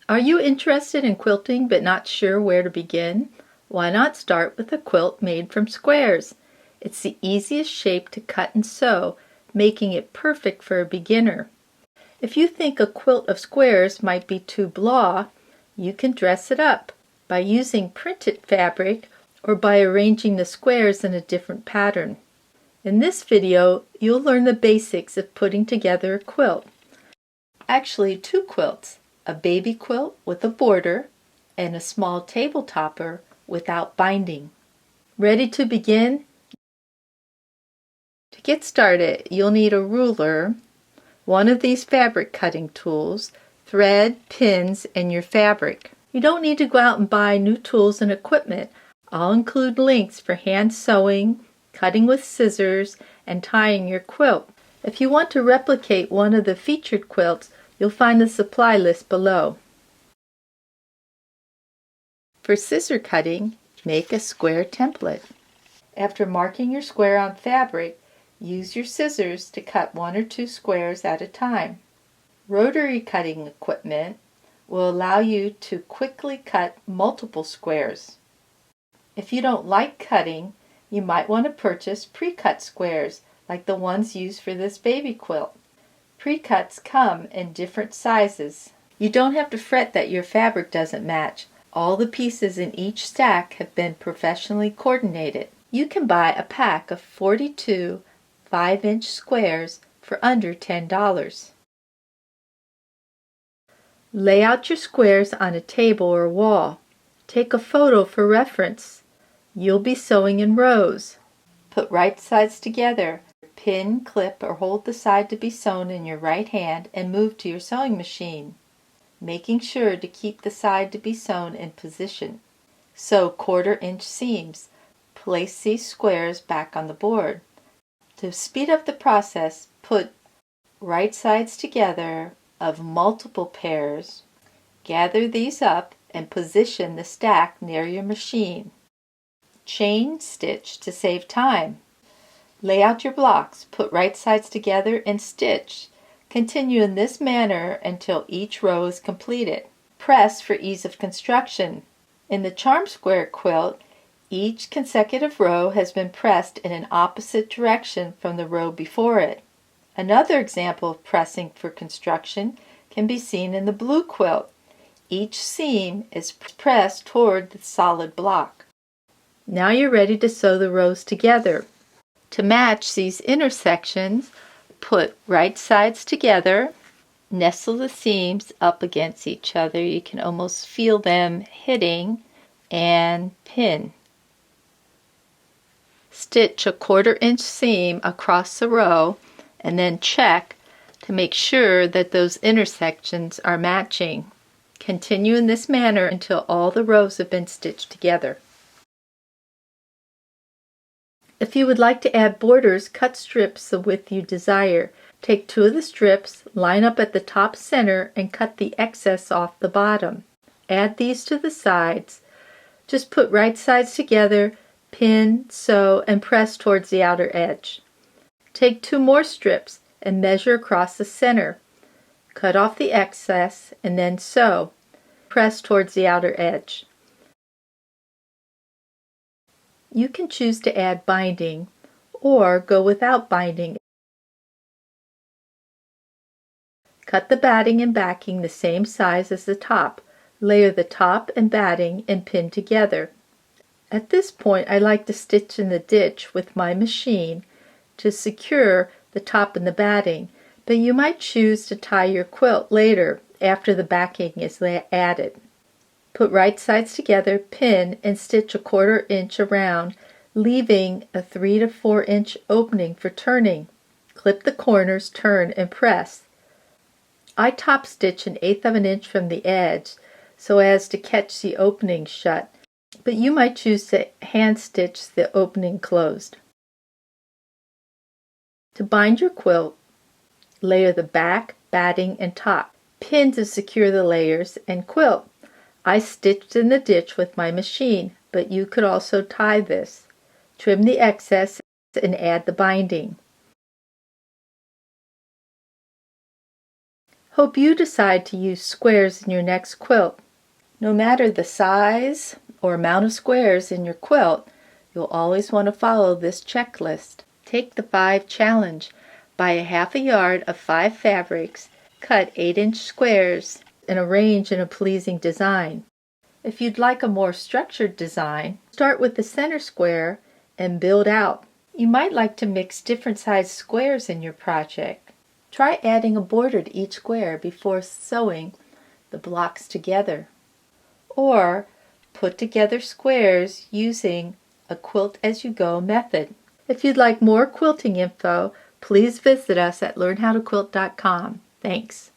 Are you interested in quilting but not sure where to begin? Why not start with a quilt made from squares? It's the easiest shape to cut and sew, making it perfect for a beginner. If you think a quilt of squares might be too blah, you can dress it up by using printed fabric or by arranging the squares in a different pattern. In this video, you'll learn the basics of putting together a quilt. Actually, two quilts, a baby quilt with a border and a small table topper without binding. Ready to begin? To get started, you'll need a ruler, one of these fabric cutting tools, thread, pins, and your fabric. You don't need to go out and buy new tools and equipment. I'll include links for hand sewing, cutting with scissors, and tying your quilt. If you want to replicate one of the featured quilts, you'll find the supply list below. For scissor cutting, make a square template. After marking your square on fabric, use your scissors to cut 1 or 2 squares at a time. Rotary cutting equipment will allow you to quickly cut multiple squares. If you don't like cutting, you might want to purchase pre-cut squares like the ones used for this baby quilt. Precuts come in different sizes. You don't have to fret that your fabric doesn't match. All the pieces in each stack have been professionally coordinated. You can buy a pack of 42 5-inch squares for under $10. Lay out your squares on a table or wall. Take a photo for reference. You'll be sewing in rows. Put right sides together. Pin, clip, or hold the side to be sewn in your right hand and move to your sewing machine, making sure to keep the side to be sewn in position. Sew 1/4-inch seams. Place these squares back on the board. To speed up the process, put right sides together of multiple pairs. Gather these up and position the stack near your machine. Chain stitch to save time. Lay out your blocks, put right sides together and stitch. Continue in this manner until each row is completed. Press for ease of construction. In the charm square quilt, each consecutive row has been pressed in an opposite direction from the row before it. Another example of pressing for construction can be seen in the blue quilt. Each seam is pressed toward the solid block. Now you're ready to sew the rows together. To match these intersections, put right sides together, nestle the seams up against each other. You can almost feel them hitting, and pin. Stitch a 1/4-inch seam across the row and then check to make sure that those intersections are matching. Continue in this manner until all the rows have been stitched together. If you would like to add borders, cut strips the width you desire. Take 2 of the strips, line up at the top center, and cut the excess off the bottom. Add these to the sides. Just put right sides together, pin, sew, and press towards the outer edge. Take 2 more strips and measure across the center. Cut off the excess and then sew. Press towards the outer edge. You can choose to add binding or go without binding. Cut the batting and backing the same size as the top. Layer the top and batting and pin together. At this point, I like to stitch in the ditch with my machine to secure the top and the batting, but you might choose to tie your quilt later after the backing is added. Put right sides together, pin, and stitch a 1/4 inch around, leaving a 3 to 4-inch opening for turning. Clip the corners, turn, and press. I top stitch 1/8 of an inch from the edge so as to catch the opening shut, but you might choose to hand stitch the opening closed. To bind your quilt, layer the back, batting, and top. Pin to secure the layers, and quilt. I stitched in the ditch with my machine, but you could also tie this. Trim the excess and add the binding. Hope you decide to use squares in your next quilt. No matter the size or amount of squares in your quilt, you'll always want to follow this checklist. Take the 5 challenge. Buy a half a yard of 5 fabrics, cut 8-inch squares, and arrange in a pleasing design. If you'd like a more structured design, start with the center square and build out. You might like to mix different sized squares in your project. Try adding a border to each square before sewing the blocks together. Or put together squares using a quilt-as-you-go method. If you'd like more quilting info, please visit us at learnhowtoquilt.com. Thanks.